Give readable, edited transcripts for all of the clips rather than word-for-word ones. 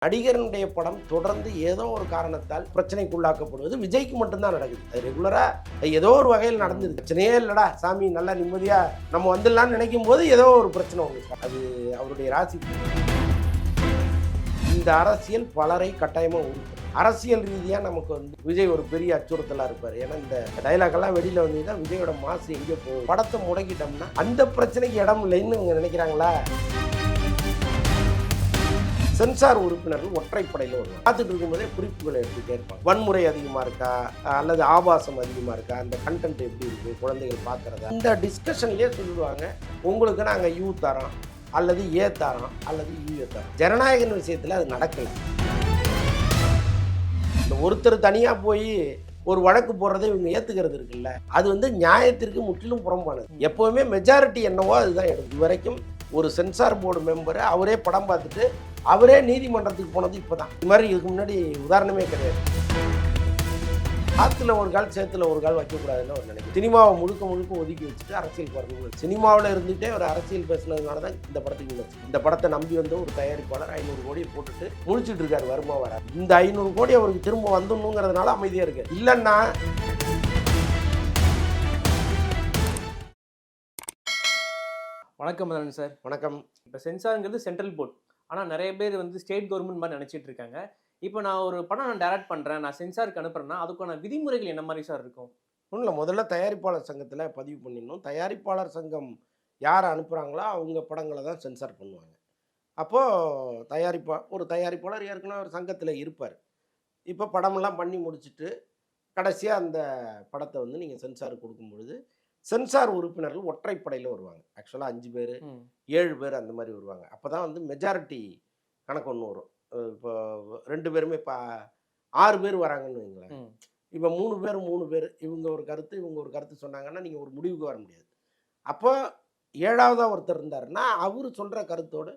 நடிகருடைய படம் தொடர்ந்து ஏதோ ஒரு காரணத்தால் பிரச்சனைக்குள்ளாக்கப்படுவது விஜய்க்கு மட்டும்தான் நடக்குது. அது ரெகுலரா ஏதோ ஒரு வகையில் நடந்தது. பிரச்சனையே இல்லடா சாமி, நல்லா நிம்மதியா நம்ம வந்துடலாம்னு நினைக்கும் போது ஏதோ ஒரு பிரச்சனை உங்களுக்கு. அது அவருடைய ராசி. இந்த அரசியல் பலரை கட்டாயமா உருவாக்கும். அரசியல் ரீதியா நமக்கு விஜய் ஒரு பெரிய அச்சுறுத்தலா இருப்பாரு. ஏன்னா இந்த டைலாக் எல்லாம் வெளியில வந்தீங்கன்னா விஜயோட மாசு எங்கே போகும். படத்தை முடக்கிட்டோம்னா அந்த பிரச்சனைக்கு இடம் இல்லைன்னு இவங்க நினைக்கிறாங்களா? சென்சார் உறுப்பினர்கள் ஒற்றைப்படையில் வருவாங்க. பார்த்துட்டு இருக்கும்போதே குறிப்புகளை எடுத்துகிட்டே இருப்பாங்க. வன்முறை அதிகமாக இருக்கா, அல்லது ஆபாசம் அதிகமாக இருக்கா, அந்த கண்டென்ட் எப்படி இருக்குது, குழந்தைகள் பார்க்குறதா, இந்த டிஸ்கஷன்லேயே சொல்லிடுவாங்க. உங்களுக்கு நாங்கள் யூ தரோம், அல்லது ஏ தரோம், அல்லது யூஏ தரோம். ஜனநாயகன் விஷயத்தில் அது நடக்கலை. இந்த ஒருத்தர் தனியாக போய் ஒரு வழக்கு போடுறதை இவங்க ஏற்றுக்கிறது இருக்குல்ல, அது நியாயத்திற்கு முற்றிலும் புறம்பானது. எப்போவுமே மெஜாரிட்டி என்னவோ அதுதான் எடுக்கும். இது வரைக்கும் ஒரு சென்சார் போர்டு மெம்பரை அவரே படம் பார்த்துட்டு அவரே நீதிமன்றத்துக்கு போனது இப்போதான். இது மாதிரி இதுக்கு முன்னாடி உதாரணமே கிடையாது. ஆற்றுல ஒரு கால் சேத்துல ஒரு கால் வைக்கக்கூடாதுன்னு ஒரு நினைக்கிறேன். சினிமாவை முழுக்க முழுக்க ஒதுக்கி வச்சுட்டு அரசியல் வரணும். சினிமாவில் இருந்துகிட்டே ஒரு அரசியல் பேசுனதுனால தான் இந்த படத்துக்கு இல்லை. இந்த படத்தை நம்பி ஒரு தயாரிப்பாளர் 500 கோடியை போட்டுட்டு முழிச்சிட்டு இருக்காரு, வருமா வர. இந்த 500 கோடி அவருக்கு திரும்ப வந்துடணுங்கிறதுனால அமைதியாக இருக்கு. இல்லைன்னா வணக்கம் மதன் சார். வணக்கம். இப்போ சென்சாருங்கிறது சென்ட்ரல் போர்ட், ஆனால் நிறைய பேர் ஸ்டேட் கவர்மெண்ட் மாதிரி நினச்சிட்டு இருக்காங்க. இப்போ நான் ஒரு படம் டைரக்ட் பண்ணுறேன், நான் சென்சாருக்கு அனுப்புறேன்னா அதுக்கான விதிமுறைகள் என்ன மாதிரி சார் இருக்கும்? ஒன்றும் இல்லை, முதல்ல தயாரிப்பாளர் சங்கத்தில் பதிவு பண்ணிடணும். தயாரிப்பாளர் சங்கம் யாரை அனுப்புகிறாங்களோ அவங்க படங்களை தான் சென்சார் பண்ணுவாங்க. அப்போது ஒரு தயாரிப்பாளர் ஏற்கனவே ஒரு சங்கத்தில் இருப்பார். இப்போ படமெல்லாம் பண்ணி முடிச்சுட்டு கடைசியாக அந்த படத்தை நீங்கள் சென்சாருக்கு கொடுக்கும்பொழுது சென்சார் உறுப்பினர்கள் ஒற்றைப்படையில் வருவாங்க. ஆக்சுவலாக 5 பேர் 7 பேர் அந்த மாதிரி வருவாங்க. அப்போ தான் மெஜாரிட்டி கணக்கு ஒன்று வரும். இப்போ 2 பேருமே இப்போ 6 பேர் வராங்கன்னு வைங்களேன். இப்போ 3 பேர் இவங்க ஒரு கருத்து சொன்னாங்கன்னா நீங்கள் ஒரு முடிவுக்கு வர முடியாது. அப்போ 7ஆவதாக ஒருத்தர் இருந்தாருன்னா அவர் சொல்கிற கருத்தோடு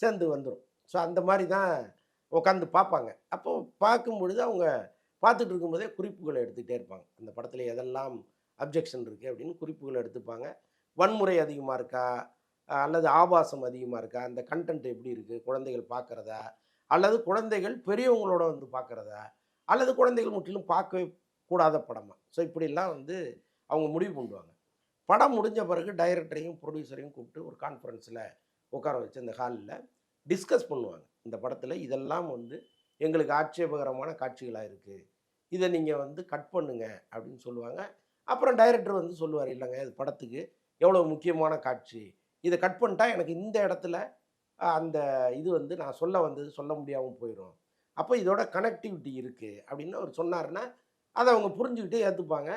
சேர்ந்து வந்துடும். ஸோ அந்த மாதிரி தான் உட்காந்து பார்ப்பாங்க. அப்போது பார்க்கும் பொழுது அவங்க பார்த்துட்டு இருக்கும்போதே குறிப்புகளை எடுத்துக்கிட்டே இருப்பாங்க. அந்த படத்தில் எதெல்லாம் அப்ஜெக்ஷன் இருக்குது அப்படின்னு குறிப்புகளை எடுத்துப்பாங்க. வன்முறை அதிகமாக இருக்கா, அல்லது ஆபாசம் அதிகமாக இருக்கா, அந்த கண்டென்ட் எப்படி இருக்குது, குழந்தைகள் பார்க்குறதா, அல்லது குழந்தைகள் பெரியவங்களோட பார்க்குறதா, அல்லது குழந்தைகள் முற்றிலும் பார்க்கவே கூடாத படமா. ஸோ இப்படிலாம் அவங்க முடிவு பண்ணுவாங்க. படம் முடிஞ்ச பிறகு டைரக்டரையும் ப்ரொடியூசரையும் கூப்பிட்டு ஒரு கான்ஃபரன்ஸில் உட்கார வச்சு அந்த ஹாலில் டிஸ்கஸ் பண்ணுவாங்க. இந்த படத்தில் இதெல்லாம் எங்களுக்கு ஆட்சேபகரமான காட்சிகளாக இருக்குது, இதை நீங்கள் கட் பண்ணுங்க அப்படின்னு சொல்லுவாங்க. அப்புறம் டைரக்டர் சொல்லுவார், இல்லைங்க இது படத்துக்கு எவ்வளோ முக்கியமான காட்சி, இதை கட் பண்ணிட்டா எனக்கு இந்த இடத்துல அந்த இது நான் சொல்ல முடியாமல் போயிடும். அப்போ இதோட கனெக்டிவிட்டி இருக்குது அப்படின்னு அவர் சொன்னார்னா அதை அவங்க புரிஞ்சுக்கிட்டு ஏற்றுப்பாங்க.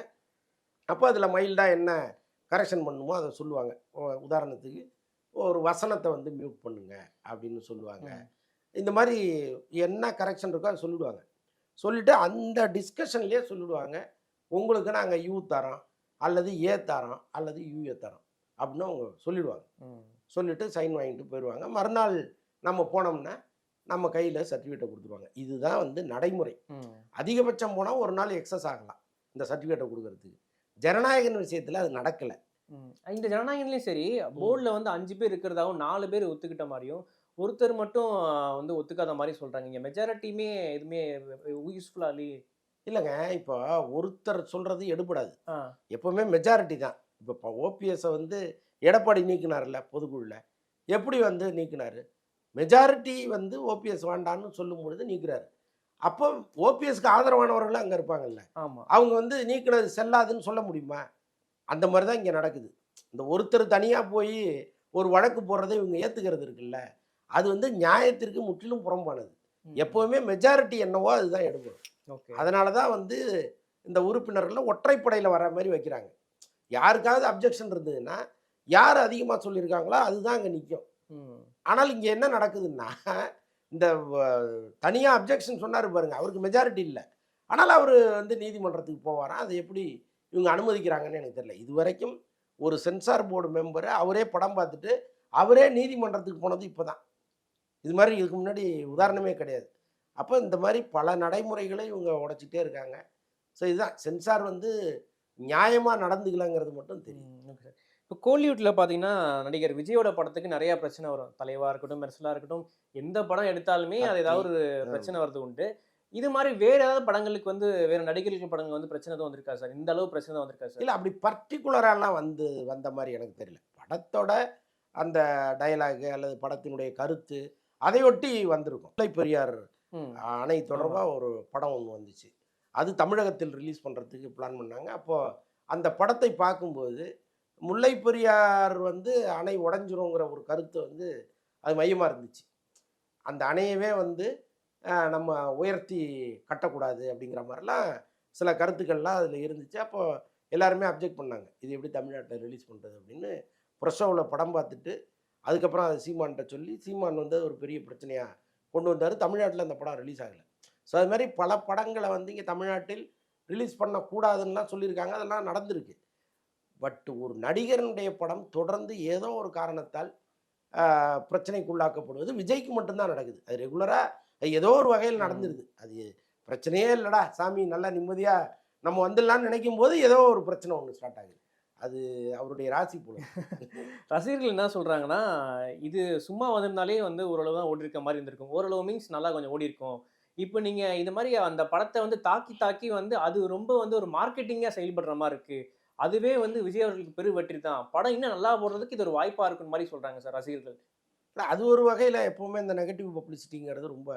அப்போ அதில் மைல்டாக என்ன கரெக்ஷன் பண்ணுமோ அதை சொல்லுவாங்க. உதாரணத்துக்கு ஒரு வசனத்தை மியூட் பண்ணுங்க அப்படின்னு சொல்லுவாங்க. இந்த மாதிரி என்ன கரெக்ஷன் இருக்கோ அதை சொல்லிவிடுவாங்க. சொல்லிவிட்டு அந்த டிஸ்கஷன்லேயே சொல்லிவிடுவாங்க, உங்களுக்கு நாங்கள் யூ தரோம், அல்லது ஏ தரோம், அல்லது யூஏ தரோம் அப்படின்னு அவங்க சொல்லிடுவாங்க. சொல்லிவிட்டு சைன் வாங்கிட்டு போயிடுவாங்க. மறுநாள் நம்ம போனோம்னா நம்ம கையில் சர்டிஃபிகேட்டை கொடுத்துருவாங்க. இதுதான் நடைமுறை. அதிகபட்சம் போனால் ஒரு நாள் எக்ஸஸ் ஆகலாம் இந்த சர்டிஃபிகேட்டை கொடுக்கறதுக்கு. ஜனநாயகன் விஷயத்தில் அது நடக்கலை. இந்த ஜனநாயகன்லேயும் சரி, போர்டில் 5 பேர் இருக்கிறதாகவும் 4 பேர் ஒத்துக்கிட்ட மாதிரியும் ஒருத்தர் மட்டும் ஒத்துக்காத மாதிரி சொல்கிறாங்க. இங்கே மெஜாரிட்டியுமே எதுவுமே யூஸ்ஃபுல்லாக இல்லைங்க. இப்போ ஒருத்தர் சொல்கிறது எடுபடாது. எப்போவுமே மெஜாரிட்டி தான். இப்போ ஓபிஎஸை எடப்பாடி நீக்கினார்ல பொதுக்குழுவில், எப்படி நீக்கினார்? மெஜாரிட்டி ஓபிஎஸ் வேண்டான்னு சொல்லும் பொழுது நீக்கிறாரு. அப்போ ஓபிஎஸ்க்கு ஆதரவானவர்கள் அங்கே இருப்பாங்கல்ல, அவங்க நீக்கினது செல்லாதுன்னு சொல்ல முடியுமா? அந்த மாதிரி தான் இங்கே நடக்குது. இந்த ஒருத்தர் தனியாக போய் ஒரு வழக்கு போடுறதை இவங்க ஏற்றுக்கிறது இருக்குல்ல, அது நியாயத்திற்கு முற்றிலும் புறம்பானது. எப்போவுமே மெஜாரிட்டி என்னவோ அதுதான் எடுபடும். அதனால தான் இந்த உறுப்பினர்கள் ஒற்றைப்படையில் வர மாதிரி வைக்கிறாங்க. யாருக்காவது அப்ஜெக்ஷன் இருந்ததுன்னா யார் அதிகமாக சொல்லியிருக்காங்களோ அதுதான் அங்கே நிற்கும். ஆனால் இங்கே என்ன நடக்குதுன்னா, இந்த தனியாக அப்ஜெக்ஷன் சொன்னார் பாருங்க, அவருக்கு மெஜாரிட்டி இல்லை, ஆனால் அவர் நீதிமன்றத்துக்கு போவாராம். அதை எப்படி இவங்க அனுமதிக்கிறாங்கன்னு எனக்கு தெரியல. இது வரைக்கும் ஒரு சென்சார் போர்டு மெம்பரை அவரே படம் பார்த்துட்டு அவரே நீதிமன்றத்துக்கு போனது இப்போ தான். இது மாதிரி இதுக்கு முன்னாடி உதாரணமே கிடையாது. அப்போ இந்த மாதிரி பல நடைமுறைகளை இவங்க உடைச்சிட்டே இருக்காங்க. ஸோ இதுதான் சென்சார் நியாயமாக நடந்துக்கலங்கிறது மட்டும் தெரியும். இப்போ கோலிவுட்ல பார்த்தீங்கன்னா, நடிகர் விஜயோட படத்துக்கு நெறைய பிரச்சனை வரும். தலைவா இருக்கட்டும், மெர்சலா இருக்கட்டும், எந்த படம் எடுத்தாலுமே அது கத்தி. ஏதாவது ஒரு ஆமா. பிரச்சனை வரது உண்டு. இது மாரி வேற ஏதாவது படங்களுக்கு வந்து வேற நடிகர்கள் படங்கள் வந்து பிரச்சனை எதுவும் வந்திருக்கா சார்? இந்த அளவு பிரச்சனை வந்திருக்கா சார்? இல்ல அப்படி பர்ட்டிகுலராலாம் வந்த மாரி எனக்கு தெரியல. படத்தோட அந்த டயலாக் அல்லது படத்தினுடைய கருத்து, அதையொட்டி வந்திருக்கும். முல்லை பெரியார் ம். அணை ஆமா. தொடர்பா ஒரு படம் ஒண்ணு வந்துச்சு. அது தமிழகத்தில் ரிலீஸ் பண்றதுக்கு பிளான் பண்ணாங்க. அப்போ அந்த படத்தை பார்க்கும்போது, முல்லை பெரியார் அணை உடைஞ்சிருங்கிற ஒரு கருத்து அது மையமா இருந்துச்சு. அந்த அணையவே நம்ம உயர்த்தி கட்டக்கூடாது அப்படிங்கிற மாரிலாம் சில கருத்துக்கள்லாம் அதில இருந்துச்சு. அப்போ எல்லாருமே அப்ஜெக்ட் பண்ணாங்க. இது எப்படி தமிழ்நாட்டில ரிலீஸ் பண்றது அப்படின்னு. பிரசோவுல படம் பார்த்துட்டு, அதுக்கப்புறம் அது சீமான்ட்ட சொல்லி, சீமான் அது ஒரு பெரிய பிரச்சனையா கொண்டு வந்தாரு. தமிழ்நாட்டில அந்த படம் ரிலீஸ் ஆகல. ஸோ அது மாரி பல படங்கள இங்க தமிழ்நாட்டில் ரிலீஸ் பண்ணக்கூடாதுன்னுலாம் சொல்லியிருக்காங்க. அதெல்லாம் நடந்திருக்கு. பட் ஒரு நடிகரினுடைய படம் தொடர்ந்து ஏதோ ஒரு காரணத்தால் பிரச்சனைக்குள்ளாக்கப்படுவது விஜய்க்கு மட்டும் தான் நடக்குது. அது ரெகுலரா ஏதோ ஒரு வகையில் ம். நடந்துருது. அது பிரச்சனையே இல்லடா சாமி நல்லா நிம்மதியா நம்ம வந்துடலாம்னு நினைக்கும்போது ஏதோ ஒரு பிரச்சனை ஒண்ணு ஸ்டார்ட் ஆகுது. அது அவருடைய ராசி போல இருக்கு. ரசிகர்கள் என்ன சொல்றாங்கன்னா, இது சும்மா வந்திருந்தாலே வந்து ஓரளவு தான் ஓடியிருக்க மாரி இருந்திருக்கும். ஓரளவு மீன்ஸ் நல்லா கொஞ்சம் ஓடியிருக்கும். இப்ப நீங்க இது மாரி அந்த படத்த வந்து தாக்கி தாக்கி வந்து அது ரொம்ப வந்து ஒரு மார்க்கெட்டிங்கா செயல்படுற மாரி இருக்கு. அதுவே வந்து விஜய் அவர்களுக்கு பெரு வெற்றி தான். படம் இன்னும் நல்லா போடுறதுக்கு இது ஒரு வாய்ப்பா இருக்குன்னு மாரி சொல்றாங்க சார் ரசிகர்கள். இல்ல அது ஒரு வகையில எப்பவுமே இந்த நெகட்டிவ் பப்ளிசிட்டிங்கிறது ரொம்ப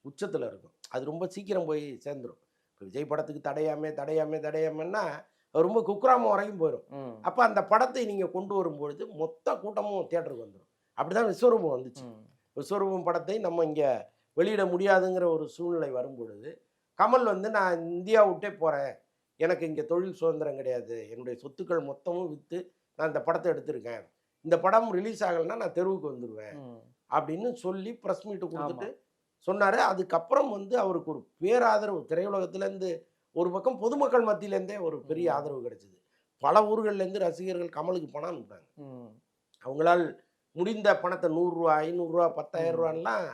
உச்சத்துல இருக்கும். அது ரொம்ப சீக்கிரம் போய் சேர்ந்துரும். இப்ப விஜய் படத்துக்கு தடையாமே, தடையாமே, தடையாமன்னா அது ரொம்ப குக்கிராமம் வரைக்கும் போயிரும். ம். அப்ப அந்த படத்தை நீங்க கொண்டு வரும்பொழுது மொத்த கூட்டமும் தியேட்டருக்கு வந்துரும். அப்படிதான் விஸ்வரூபம் வந்துச்சு. ம். விஸ்வரூபம் படத்தை நம்ம இங்க வெளியிட முடியாதுங்கிற ஒரு சூழ்நிலை வரும்பொழுது, கமல் நான் இந்தியா விட்டே போறேன். எனக்கு இங்க தொழில் சுதந்திரம் கிடையாது. என்னுடைய சொத்துக்கள் மொத்தமும் வித்து நான் இந்த படத்த எடுத்திருக்கேன். இந்த படம் ரிலீஸ் ஆகலன்னா நான் தெருவுக்கு வந்துருவேன். ம். அப்படின்னு சொல்லி பிரஸ் மீட் ஆமா. குடுத்துட்டு சொன்னாரு. அதுக்கப்புறம் அவருக்கு ஒரு பேராதரவு திரையுலகத்திலேருந்து ஒரு பக்கம் பொதுமக்கள் மத்தியிலேருந்தே ஒரு பெரிய ம். ஆதரவு கிடைச்சது. பல ஊர்கள்லேருந்து ரசிகர்கள் கமலுக்கு பணம் அனுப்புனாங்க. ம். அவங்களால் முடிந்த பணத்த ரூ. 100 ரூ. 500 ரூ. ம். 10,000லாம்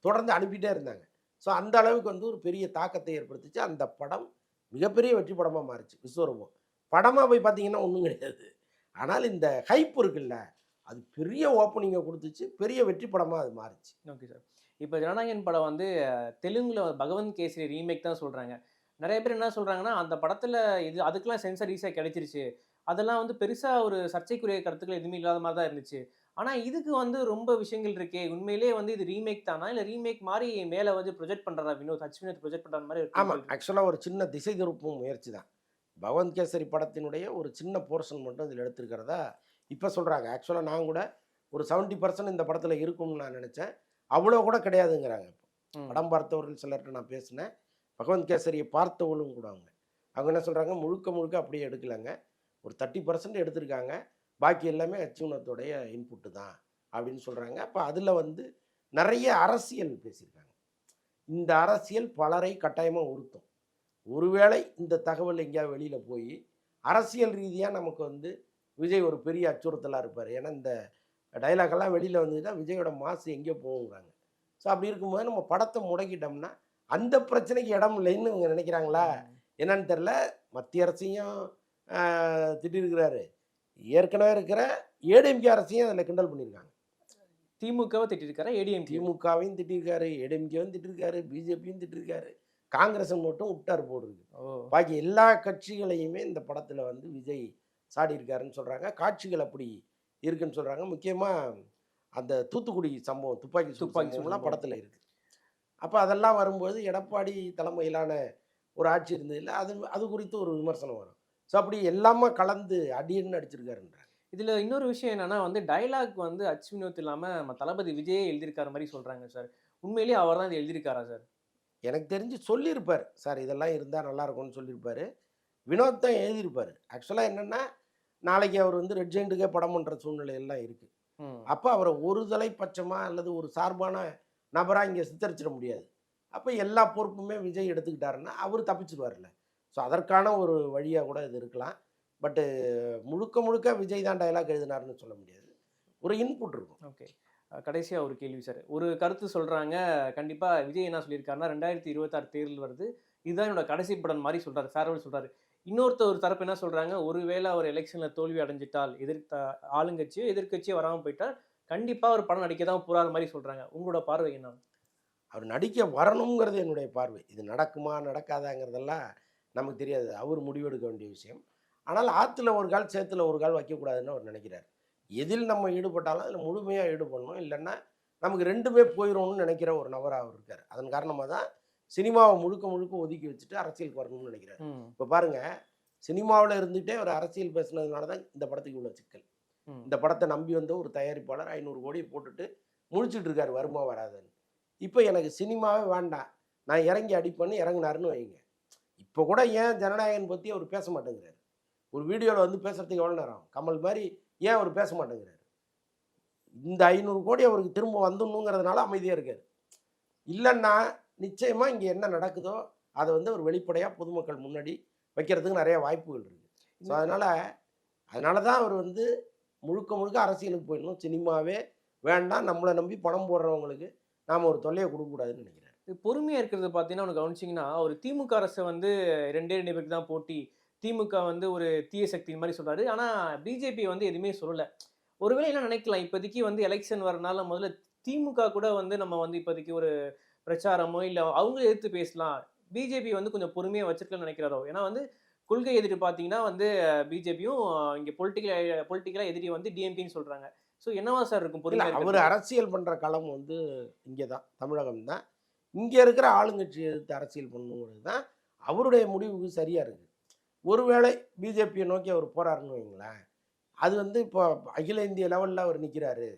தொடர்ந்து அனுப்பிட்டே இருந்தாங்க. ஸோ அந்த அளவுக்கு ஒரு பெரிய தாக்கத்தை ஏற்படுத்துச்சு. அந்த படம் மிகப்பெரிய வெற்றி படமா மாறுச்சு விஸ்வரூபம். படமா போய் பார்த்தீங்கன்னா ஒண்ணும் கிடையாது. ஆனால் இந்த ஹைப் இருக்குல்ல, அது பெரிய ஓப்பனிங்க குடுத்துச்சு. பெரிய வெற்றி படமா அது மாறுச்சு. Okay sir. இப்ப ஜனநாயகன் படம் வந்து தெலுங்குல பகவந்த் கேசரி ரீமேக் தான் சொல்றாங்க. நெறைய பேர் என்ன சொல்றாங்கன்னா, அந்த படத்துல இது அதுக்கெல்லாம் சென்சார் ஈஸியா கிடைச்சிருச்சு. அதெல்லாம் வந்து பெருசா ஒரு சர்ச்சைக்குரிய கருத்துக்கள் எதுவுமே இல்லாத மாரி தான் இருந்துச்சு. ஆனா இதுக்கு வந்து ரொம்ப விஷயங்கள் இருக்கே. உண்மையிலேயே வந்து இது ரீமேக் தானா? இல்ல ரீமேக் மாரி மேல வந்து ப்ரொஜெக்ட் பண்றாரா வினோத்? வினோத் ப்ரொஜெக்ட் பண்ற மாரி ஒரு ஆமா. கேள்விகள் இருக்கு. ஆக்சுவலா ஒரு சின்ன திசை திருப்பும் முயற்சி தான். பகவந்த் கேசரி படத்தினுடைய ஒரு சின்ன போர்ஷன் மட்டும் இதில எடுத்திருக்கிறதா இப்ப சொல்றாங்க. ஆக்சுவலா நான் கூட ஒரு 70% இந்த படத்தில இருக்கும்னு நான் நெனச்சேன். அவ்வளோ கூட கிடையாதுங்கிறாங்க. ம். படம் பார்த்தவர்கள் சிலர்ட்ட நான் பேசினேன். பகவந்த் கேசரிய பார்த்தவங்களும் கூட அவங்க. அவங்க என்ன சொல்றாங்க, முழுக்க முழுக்க அப்படியே எடுக்கலங்க. ஒரு 30% எடுத்திருக்காங்க. பாக்கி எல்லாமே அச்சுவனத்தோடைய இன்புட் தான் அப்படின்னு சொல்றாங்க. அப்ப அதில நெறைய அரசியல் பேசியிருக்காங்க. இந்த அரசியல் பலரை கட்டாயமா உறுத்தும். ஒருவேளை இந்த தகவல் எங்கேயாவது வெளியில போயி, அரசியல் ரீதியா நமக்கு விஜய் ஒரு பெரிய அச்சுறுத்தலா இருப்பாரு. ஏன்னா, இந்த டயலாக் எல்லாம் வெளியில வந்ததுன்னா, விஜயோட மாசு எங்கேயோ போகுங்கிறாங்க. ஸோ அப்படி இருக்கும்போது நம்ம படத்த முடக்கிட்டோம்னா, அந்த பிரச்சனைக்கு இடம் இல்லைன்னு இவங்க நினைக்கிறாங்களா? ம். என்னன்னு தெரியல. மத்திய அரசையும் அ திட்டியிருக்கிறாரு. ஏற்கனவே இருக்கிற ஏடிஎம்கே அரசையும் அதில கிண்டல் பண்ணியிருக்காங்க. திமுகவ திட்டியிருக்காரா? ஏடிஎம்கேவ? திமுகவையும் திட்டியிருக்காரு, ஏடிஎம்கேவும் திட்டியிருக்காரு, பிஜேபியும் திட்டியிருக்காரு. காங்கிரஸ மட்டும் விட்டாரு போலிருக்கு. ஓ! பாக்கி எல்லா கட்சிகளையுமே இந்த படத்துல விஜய் சாடியிருக்காருன்னு சொல்றாங்க. காட்சிகள் அப்படி இருக்குன்னு சொல்றாங்க. முக்கியமா அந்த தூத்துக்குடி சம்பவம், துப்பாக்கி சூடு துப்பாக்கி சூடு சம்பவம்லாம் சம்பவம். படத்துல இருக்கு. அப்ப அதெல்லாம் வரும்போது எடப்பாடி தலைமையிலான ஒரு ஆட்சி இருந்ததுல்ல, அது அது குறித்து ஒரு விமர்சனம் வரும். ஸோ அப்படி எல்லாமே கலந்து அடின்னு அடிச்சிருக்காருன்றாங்க. இதுல இன்னொரு விஷயம் என்னன்னா வந்து டயலாக் வந்து அச்சு வினோத் இல்லாம நம்ம தளபதி விஜயே எழுதியிருக்கார மாரி சொல்றாங்க சார். உண்மையிலேயே அவர் தான் இத எழுதியிருக்காரா சார்? எனக்கு தெரிஞ்சு சொல்லியிருப்பாரு. சார் இதெல்லாம் இருந்தா நல்லா இருக்கும்னு சொல்லியிருப்பாரு. வினோத் தான் எழுதியிருப்பாரு. ஆக்சுவலா என்னன்னா, நாளைக்கு அவர் ரெட் ஜெயண்ட்டுக்கே படம் பண்ற சூழ்நிலை எல்லாம் இருக்கு. ம். அப்ப அவர ஒரு தலைப்பட்சமா அல்லது ஒரு சார்பான நபரா இங்க சித்தரிச்சிட முடியாது. அப்ப எல்லா பொறுப்புமே விஜய் எடுத்துக்கிட்டாருன்னா, அவரு தப்பிச்சுருவாருல்ல. ஸோ அதற்கான ஒரு வழியா கூட இது இருக்கலாம். பட்டு முழுக்க முழுக்க விஜய் தான் டயலாக் எழுதினாருன்னு சொல்ல முடியாது. ஒரு இன்புட் இருக்கும். ஓகே. கடைசியா ஒரு கேள்வி சார். ஒரு கருத்து சொல்றாங்க. கண்டிப்பா விஜய் என்ன சொல்லியிருக்காருன்னா, 2026 தேர்தல் வருது. இதுதான் என்னோட கடைசி படம் மாரி சொல்றாரு. ஃபேர்வெல் சொல்றாரு. இன்னொருத்த ஒரு தரப்பு என்ன சொல்றாங்க, ஒருவேளை அவர் எலெக்ஷன்ல தோல்வி அடைஞ்சிட்டால், ஆளுங்கட்சியோ, எதிர்க்கட்சியோ வராம போயிட்டால், கண்டிப்பா அவர் படம் நடிக்க தான் போறார் மாரி சொல்றாங்க. உங்களோட பார்வை என்ன? அவர் நடிக்க வரணுங்கிறது என்னுடைய பார்வை. இது நடக்குமா, நடக்காதாங்கிறதெல்லாம் நமக்கு தெரியாது. அவர் முடிவெடுக்க வேண்டிய விஷயம். ஆனால் ஆத்துல ஒரு கால், சேத்துல ஒரு கால் வைக்கக்கூடாதுன்னு அவர் நினைக்கிறார். எதில் நம்ம ஈடுபட்டாலும் அதில முழுமையா ஈடுபடணும். இல்லன்னா, நமக்கு 2மே போயிரும்னு நினைக்கிற ஒரு நபரா அவர் இருக்காரு. அதன் காரணமா தான் சினிமாவ முழுக்க முழுக்க ஒதுக்கி வச்சுட்டு அரசியலுக்கு வரணும்னு நினைக்கிறாரு. ம். இப்ப பாருங்க, சினிமாவுல இருந்துட்டே ஒரு அரசியல் பேசுனதுனால தான் இந்த படத்துக்கு இவ்வளோ சிக்கல். ம். இந்த படத்த நம்பி வந்த ஒரு தயாரிப்பாளர் 500 கோடிய போட்டுட்டு முழிச்சுட்டு இருக்காரு வருமா வராதான்னு. இப்ப எனக்கு சினிமாவே வேண்டாம். நான் இறங்கி அடிப்பேன்னு இறங்குனாருன்னு வைங்க. இப்ப கூட ஏன் ஜனநாயகன் பத்தி அவர் பேச மாட்டேங்கிறாரு. ஒரு வீடியோல வந்து பேசுறதுக்கு எவ்வளோ நேரம் ஆகும்? கமல் மாரி ஏன் அவர் பேச மாட்டேங்கிறாரு? இந்த 500 கோடி அவருக்கு திரும்ப வந்துடணுங்கிறதுனால அமைதியா இருக்காரு. இல்லன்னா, நிச்சயமா இங்க என்ன நடக்குதோ, அத வந்து அவர் வெளிப்படையா பொதுமக்கள் முன்னாடி வைக்கிறதுக்கு நெறைய வாய்ப்புகள் இருக்கு. ஸோ இந்த அதனால அதனால தான் அவர் வந்து முழுக்க முழுக்க அரசியலுக்கு போயிடணும். சினிமாவே வேண்டாம். நம்மள நம்பி பணம் போடுறவங்களுக்கு நாம ஒரு தொல்லைய குடுக்கக்கூடாதுன்னு நெனைக்கிறாரு. பொறுமையா இருக்கிறது பார்த்தீங்கன்னா, ஒண்ணு கவனிச்சீங்கன்னா, ஒரு திமுக அரசு வந்து 2 பேருக்கு தான் போட்டி. திமுக வந்து ஒரு தீய சக்தி மாரி சொல்றாரு. ஆனா, பிஜேபி வந்து எதுவுமே சொல்லல. ஒருவேளை என்ன நினைக்கலாம், இப்போதைக்கு வந்து எலெக்ஷன் வரனால முதல்ல திமுக கூட வந்து நம்ம வந்து இப்போதைக்கு ஒரு பிரச்சாரமோ, இல்ல அவங்கள எதிர்த்து பேசலாம். பிஜேபி வந்து கொஞ்சம் பொறுமையா வச்சிருக்கலாம்னு நினைக்கிறாரோ? ஏன்னா வந்து கொள்கை எதிரி பார்த்தீங்கன்னா வந்து பிஜேபியும் இங்க பொலிட்டிக்கலா எதிரி வந்து டிஎம்கேன்னு சொல்றாங்க. ஸோ என்னவா சார் இருக்கும் இல்ல பொறுமையா அவரு இருக்கிறதுக்கு? அரசியல் பண்ற களம் வந்து இங்க தான். தமிழகம் தான். இங்க இருக்கிற ஆளுங்கட்சிய எதிர்த்து அரசியல் பண்ணணுங்கிறது தான் அவருடைய முடிவுக்கு சரியா இருக்கு. ஒருவேளை பிஜேபிய நோக்கி அவர் போறாருன்னு வைங்களேன், அது வந்து இப்போ அகில இந்திய லெவல்ல அவர் நிக்கிறாரு.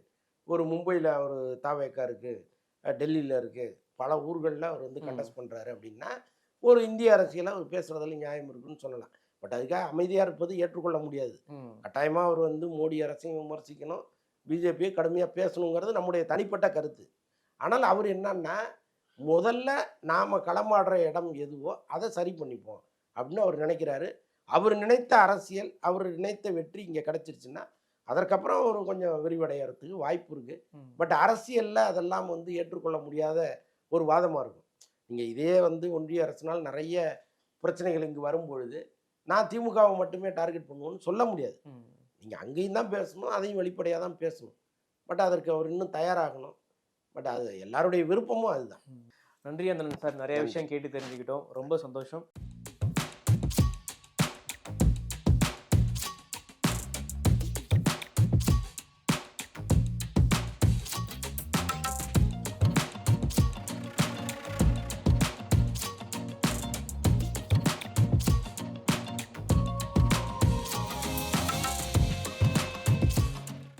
ஒரு மும்பைல ஒரு தாவேக்கா இருக்கு. டெல்லியில இருக்கு. பல ஊர்கள்ல அவர் வந்து ம். கன்டெஸ்ட் பண்றாரு அப்படின்னா, ஒரு இந்திய அரசியல அவர் பேசுறதுல நியாயம் இருக்குன்னு சொல்லலாம். பட் அதுக்காக அமைதியா இருப்பது ஏற்றுக்கொள்ள முடியாது. ம். கட்டாயமா அவர் வந்து மோடி அரசையும் விமர்சிக்கணும். பிஜேபிய கடுமையா பேசணுங்கிறது நம்முடைய தனிப்பட்ட கருத்து. ஆனால் அவர் என்னன்னா, முதல்ல நாம களமாடுற இடம் எதுவோ, அத சரி பண்ணிப்போம் அப்படின்னு அவர் நினைக்கிறாரு. அவர் நினைத்த அரசியல், அவர் நினைத்த வெற்றி இங்க கிடைச்சிருச்சுன்னா, அதற்கப்புறம் ஒரு கொஞ்சம் விரிவடையறதுக்கு வாய்ப்பு இருக்கு. ம். பட் அரசியல்ல அதெல்லாம் வந்து ஏற்றுக்கொள்ள முடியாத ஒரு வாதமா இருக்கும். நீங்க இதே வந்து ஒன்றிய அரசினால் நெறைய பிரச்சனைகள் இங்கு வரும்பொழுது, நான் திமுகவ மட்டுமே டார்கெட் பண்ணுவேன்னு சொல்ல முடியாது. ம். நீங்க அங்கேயும் தான் பேசணும், அதையும் வெளிப்படையா தான் பேசணும். பட் அதற்கு அவர் இன்னும் தயாராகணும். பட் அது எல்லாருடைய விருப்பமும் அதுதான். ம். நன்றி அந்தனன் சார். நெறைய நன்றி. விஷயம் கேட்டு தெரிஞ்சுக்கிட்டோம். ரொம்ப சந்தோஷம்.